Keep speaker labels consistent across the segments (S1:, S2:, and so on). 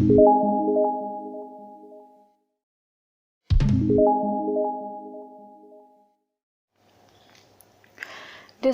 S1: This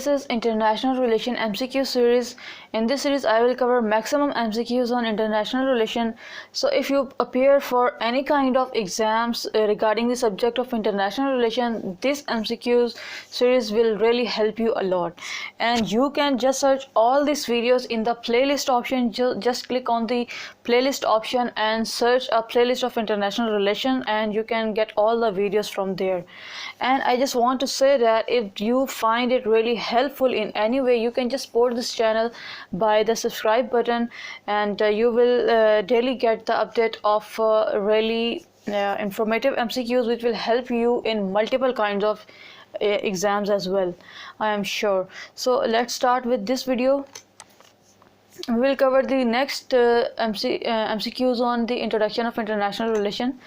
S1: is International Relation MCQ series. In this series, I will cover maximum MCQs on international relation. So if you appear for any kind of exams regarding the subject of international relation, this MCQs series will really help you a lot. And you can just search all these videos in the playlist option. Just click on the playlist option and search a playlist of international relation, and you can get all the videos from there. And I just want to say that if you find it really helpful in any way, you can just support this channel by the subscribe button, and you will daily get the update of really informative MCQs which will help you in multiple kinds of exams as well, I am sure. So let's start with this video. We will cover the next MCQs on the introduction of international relation.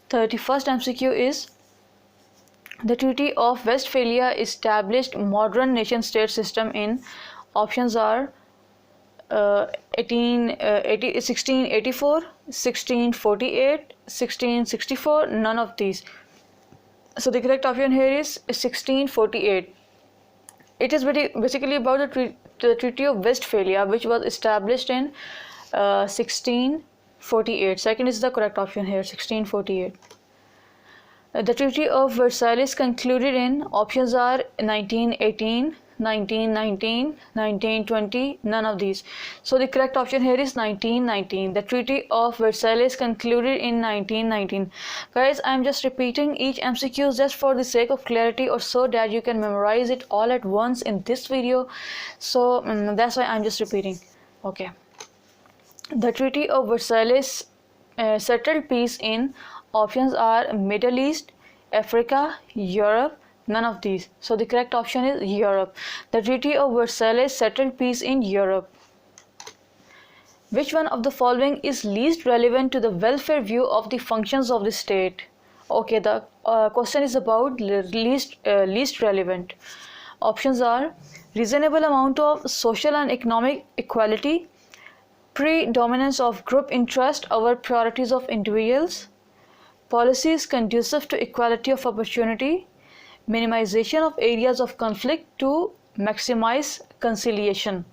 S1: 31st MCQ is: the Treaty of Westphalia established modern nation-state system in. Options are 1684, 1648, 1664, none of these. So the correct option here is 1648. It is basically about the Treaty of Westphalia, which was established in 1648. Second is the correct option here, 1648. The Treaty of Versailles concluded in. Options are 1918, 1919, 1920, none of these. So the correct option here is 1919. The Treaty of Versailles concluded in 1919. Guys, I'm just repeating each MCQ just for the sake of clarity, or so that you can memorize it all at once in this video. So that's why I'm just repeating. Okay. The Treaty of Versailles settled peace in. Options are Middle East, Africa, Europe, none of these. So the correct option is Europe. The Treaty of Versailles settled peace in Europe. Which one of the following is least relevant to the welfare view of the functions of the state? Okay, the question is about least relevant. Options are reasonable amount of social and economic equality, predominance of group interest over priorities of individuals, policies conducive to equality of opportunity, minimization of areas of conflict to maximize conciliation.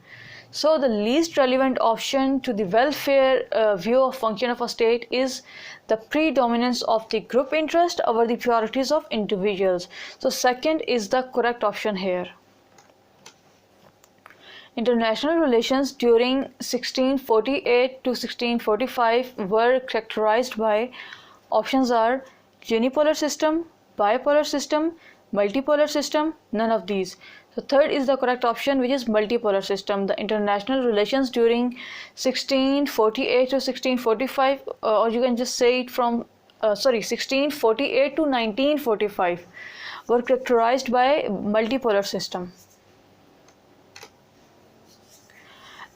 S1: So the least relevant option to the welfare view of function of a state is the predominance of the group interest over the priorities of individuals. So second is the correct option here. International relations during 1648 to 1645 were characterized by. Options are unipolar system, bipolar system, multipolar system, none of these. So third is the correct option, which is multipolar system. The international relations during 1648 to 1645, or you can just say it from 1648 to 1945 were characterized by multipolar system.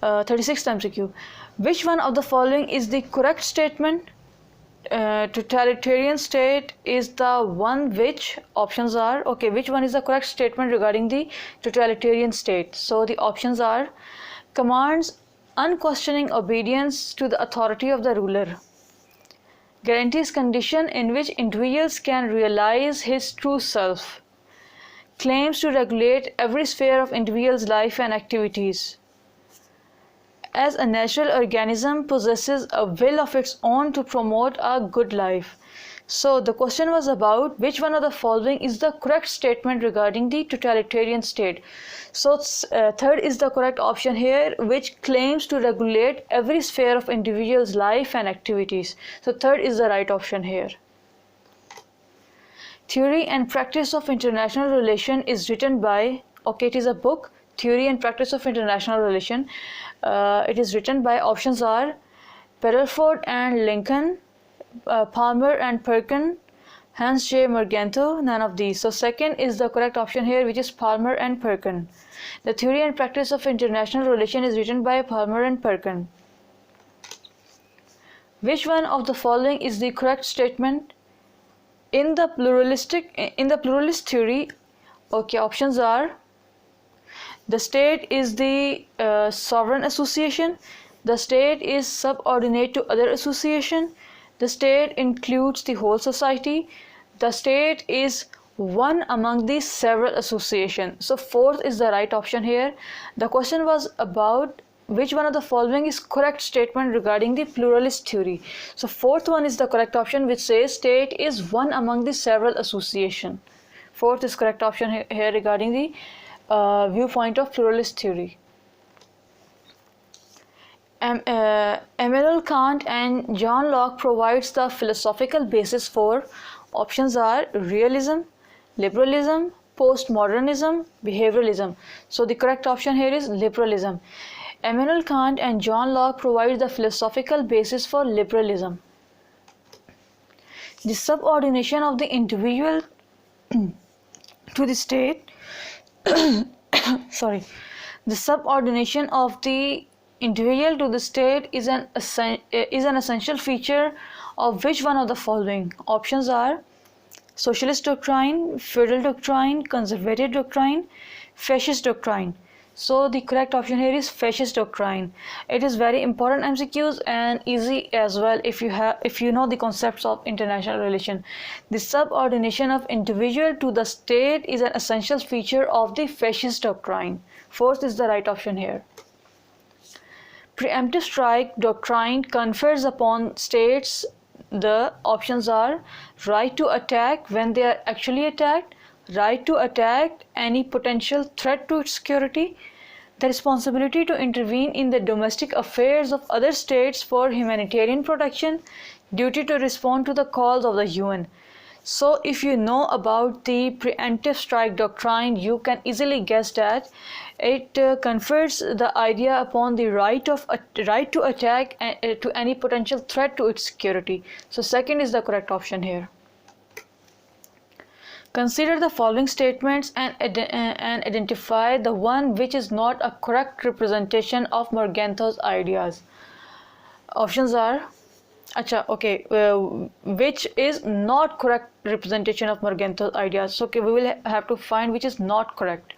S1: 36th MCQ. Which one of the following is the correct statement? Totalitarian state is the one which. Options are, okay, which one is the correct statement regarding the totalitarian state? So the options are commands unquestioning obedience to the authority of the ruler, guarantees condition in which individuals can realize his true self, claims to regulate every sphere of individual's life and activities, as a natural organism possesses a will of its own to promote a good life. So the question was about which one of the following is the correct statement regarding the totalitarian state. So third is the correct option here, which claims to regulate every sphere of individual's life and activities. So third is the right option here. Theory and Practice of International Relation is written by, okay, it is a book, Theory and Practice of International Relation. It is written by. Options are Perelford and Lincoln, Palmer and Perkin, Hans J. Morgenthau, none of these. So second is the correct option here, which is Palmer and Perkin. The Theory and Practice of International Relation is written by Palmer and Perkin. Which one of the following is the correct statement? In the pluralist theory, okay, options are the state is the sovereign association, The state is subordinate to other association. The state includes the whole society. The state is one among the several associations. So fourth is the right option here. The question was about which one of the following is correct statement regarding the pluralist theory. So fourth one is the correct option, which says state is one among the several association. Fourth is correct option here regarding the viewpoint of pluralist theory. Immanuel Kant and John Locke provides the philosophical basis for. Options are realism, liberalism, postmodernism, behavioralism. So the correct option here is liberalism. Immanuel Kant and John Locke provide the philosophical basis for liberalism. The subordination of the individual to the state sorry, the subordination of the individual to the state is an essential feature of which one of the following? Options are socialist doctrine, feudal doctrine, conservative doctrine, fascist doctrine. So the correct option here is fascist doctrine. It is very important MCQs and easy as well if you know the concepts of international relation. The subordination of individual to the state is an essential feature of the fascist doctrine. Fourth is the right option here. Preemptive strike doctrine confers upon states the options are right to attack when they are actually attacked, right to attack any potential threat to its security, the responsibility to intervene in the domestic affairs of other states for humanitarian protection, duty to respond to the calls of the UN. So if you know about the preemptive strike doctrine, you can easily guess that it confers the idea upon the right to attack to any potential threat to its security. So second is the correct option here. Consider the following statements and identify the one which is not a correct representation of Morgenthau's ideas. Options are which is not correct representation of Morgenthau's ideas. So we will have to find which is not correct.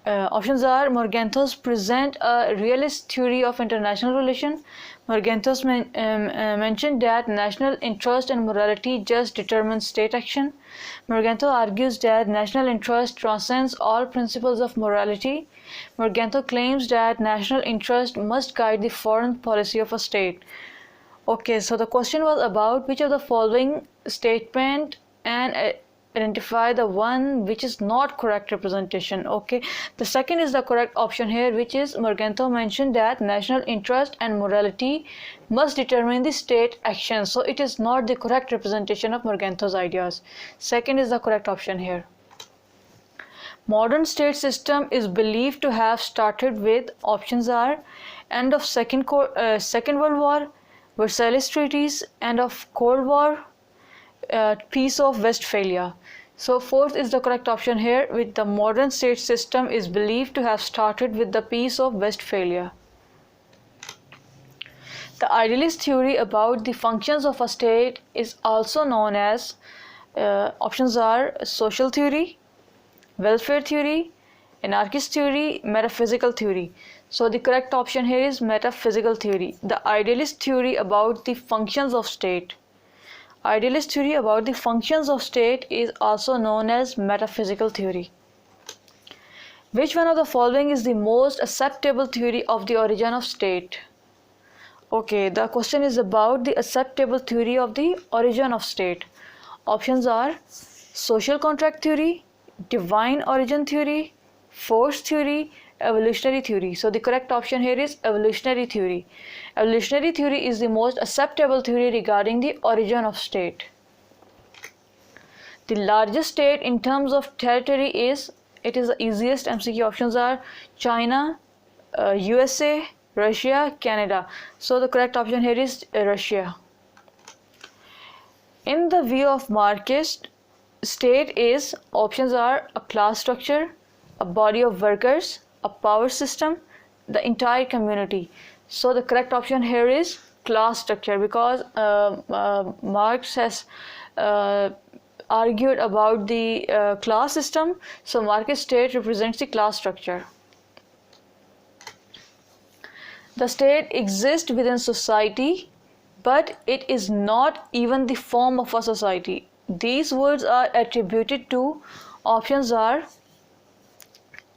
S1: Options are Morgenthau's present a realist theory of international relation. Morgenthau's mentioned that national interest and morality just determine state action. Morgenthau argues that national interest transcends all principles of morality. Morgenthau claims that national interest must guide the foreign policy of a state. Okay, so the question was about which of the following statement and identify the one which is not correct representation. Okay, the second is the correct option here, which is Morgenthau mentioned that national interest and morality must determine the state action. So it is not the correct representation of Morgenthau's ideas. Second is the correct option here. Modern state system is believed to have started with. Options are end of Second World War, Versailles Treaties, end of Cold War, Peace of Westphalia. So fourth is the correct option here, with the modern state system is believed to have started with the Peace of Westphalia. The idealist theory about the functions of a state is also known as options are social theory, welfare theory, anarchist theory, metaphysical theory. So the correct option here is metaphysical theory. The idealist theory about the functions of state. Idealist theory about the functions of state is also known as metaphysical theory. Which one of the following is the most acceptable theory of the origin of state? Okay, the question is about the acceptable theory of the origin of state. Options are social contract theory, divine origin theory, force theory, evolutionary theory. So the correct option here is evolutionary theory. Evolutionary theory is the most acceptable theory regarding the origin of state. The largest state in terms of territory is, it is the easiest MCQ. Options are China, USA, Russia, Canada. So the correct option here is Russia. In the view of Marxist, state is, options are a class structure, a body of workers, a power system, the entire community. So the correct option here is class structure, because Marx has argued about the class system. So Marxist state represents the class structure. The state exists within society, but it is not even the form of a society. These words are attributed to, options are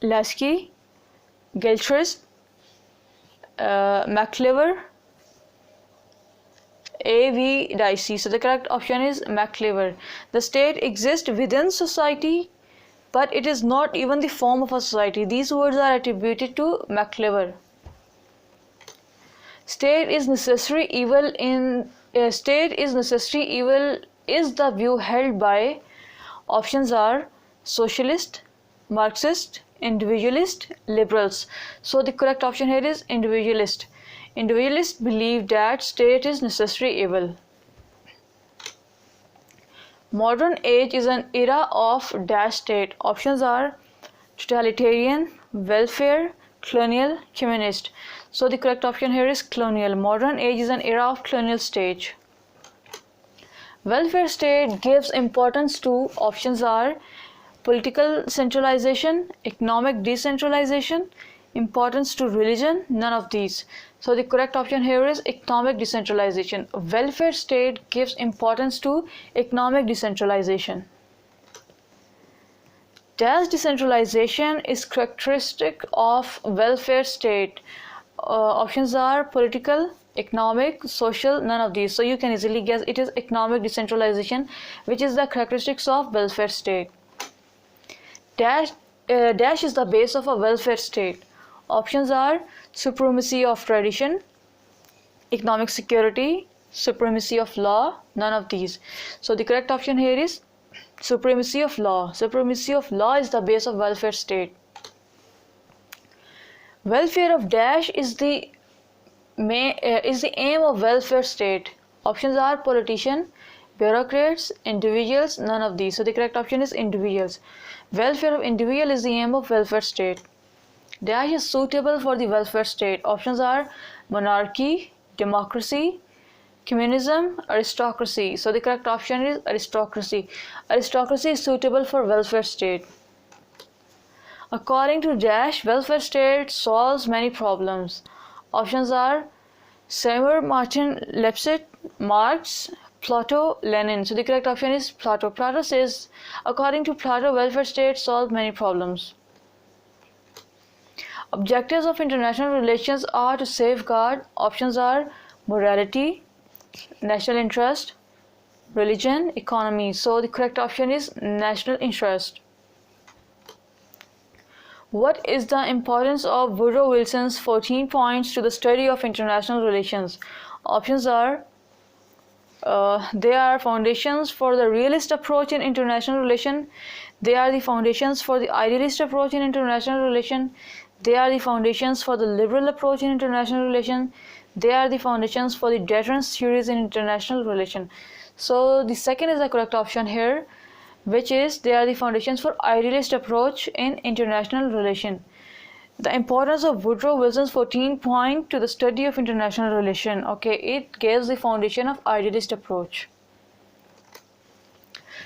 S1: Lasky, Gilchrist, McLever, A.V. Dicey. So the correct option is McLever. The state exists within society, but it is not even the form of a society. These words are attributed to McLever. State is necessary evil is the view held by, options are socialist, Marxist, individualist, liberals. So the correct option here is individualist. Individualists believe that state is necessary evil. Modern age is an era of dash state. Options are totalitarian, welfare, colonial, communist. So the correct option here is colonial. Modern age is an era of colonial stage. Welfare state gives importance to, options are political centralization, economic decentralization, importance to religion, none of these. So the correct option here is economic decentralization. Welfare state gives importance to economic decentralization. Dash decentralization is characteristic of welfare state. Options are political, economic, social, none of these. So you can easily guess it is economic decentralization, which is the characteristics of welfare state. Dash is the base of a welfare state. Options are supremacy of tradition, economic security, supremacy of law, none of these. So the correct option here is supremacy of law. Supremacy of law is the base of welfare state. Welfare of dash is the aim of welfare state. Options are politician, bureaucrats, individuals, none of these. So the correct option is individuals. Welfare of individual is the aim of welfare state. Dash is suitable for the welfare state. Options are monarchy, democracy, communism, aristocracy. So the correct option is aristocracy. Aristocracy is suitable for welfare state. According to Dash, welfare state solves many problems. Options are Seymour, Martin, Lipset, Marx, Plato, Lenin. So the correct option is Plato. Plato says, according to Plato, welfare state solves many problems. Objectives of international relations are to safeguard. Options are morality, national interest, religion, economy. So the correct option is national interest. What is the importance of Woodrow Wilson's 14 points to the study of international relations? Options are they are foundations for the realist approach in international relation. They are the foundations for the idealist approach in international relation. They are the foundations for the liberal approach in international relation. They are the foundations for the deterrence theories in international relation. So the second is the correct option here, which is they are the foundations for idealist approach in international relation. The importance of Woodrow Wilson's 14-point to the study of international relation. Okay, it gives the foundation of idealist approach.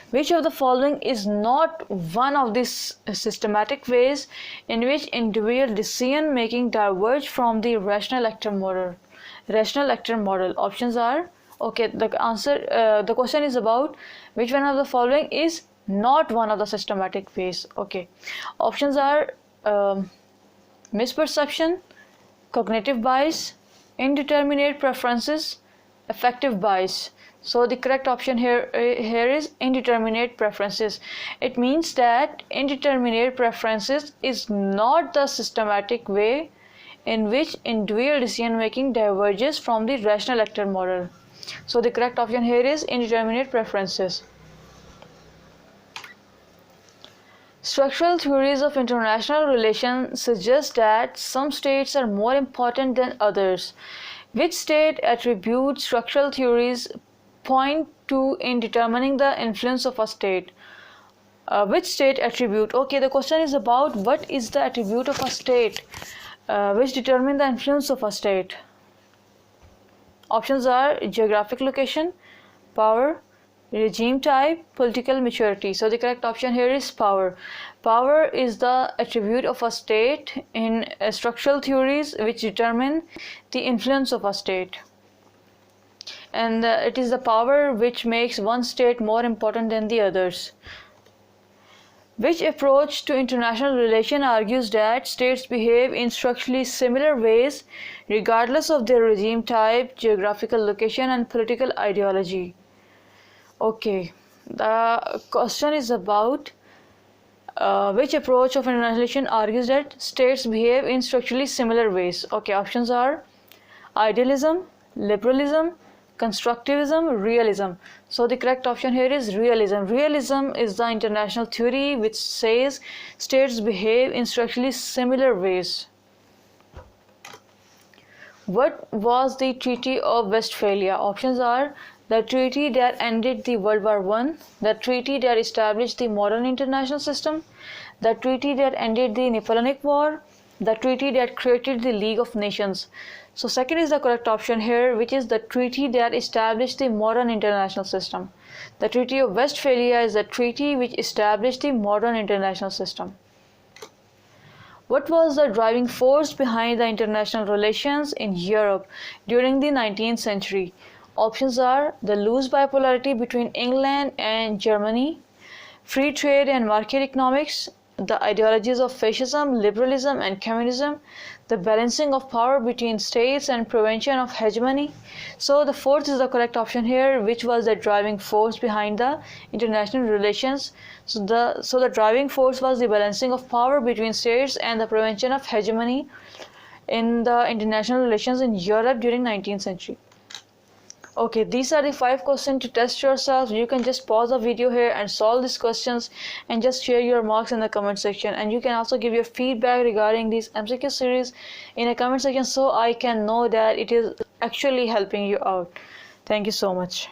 S1: Which of the following is not one of these systematic ways in which individual decision making diverge from the rational actor model? Rational actor model. Options are, okay, the question is about which one of the following is not one of the systematic ways. Okay, options are misperception, cognitive bias, indeterminate preferences, affective bias. So the correct option here is indeterminate preferences. It means that indeterminate preferences is not the systematic way in which individual decision making diverges from the rational actor model. So the correct option here is indeterminate preferences. Structural theories of international relations suggest that some states are more important than others. Which state attributes structural theories point to in determining the influence of a state? Which state attribute? Okay, the question is about what is the attribute of a state which determine the influence of a state. Options are geographic location, power, regime type, political maturity. So the correct option here is power. Power is the attribute of a state in structural theories which determine the influence of a state. And it is the power which makes one state more important than the others. Which approach to international relation argues that states behave in structurally similar ways regardless of their regime type, geographical location, and political ideology? Okay, the question is about which approach of international relation argues that states behave in structurally similar ways. Okay, options are idealism, liberalism, constructivism, realism. So the correct option here is realism. Realism is the international theory which says states behave in structurally similar ways. What was the Treaty of Westphalia? Options are the treaty that ended the World War I, the treaty that established the modern international system, the treaty that ended the Napoleonic War, the treaty that created the League of Nations. So second is the correct option here, which is the treaty that established the modern international system. The Treaty of Westphalia is the treaty which established the modern international system. What was the driving force behind the international relations in Europe during the 19th century? Options are the loose bipolarity between England and Germany, free trade and market economics, the ideologies of fascism, liberalism, and communism, the balancing of power between states, and prevention of hegemony. So the fourth is the correct option here, which was the driving force behind the international relations. So the driving force was the balancing of power between states and the prevention of hegemony in the international relations in Europe during 19th century. Okay, these are the 5 questions to test yourself. You can just pause the video here and solve these questions and just share your marks in the comment section. And you can also give your feedback regarding these MCQ series in a comment section so I can know that it is actually helping you out. Thank you so much.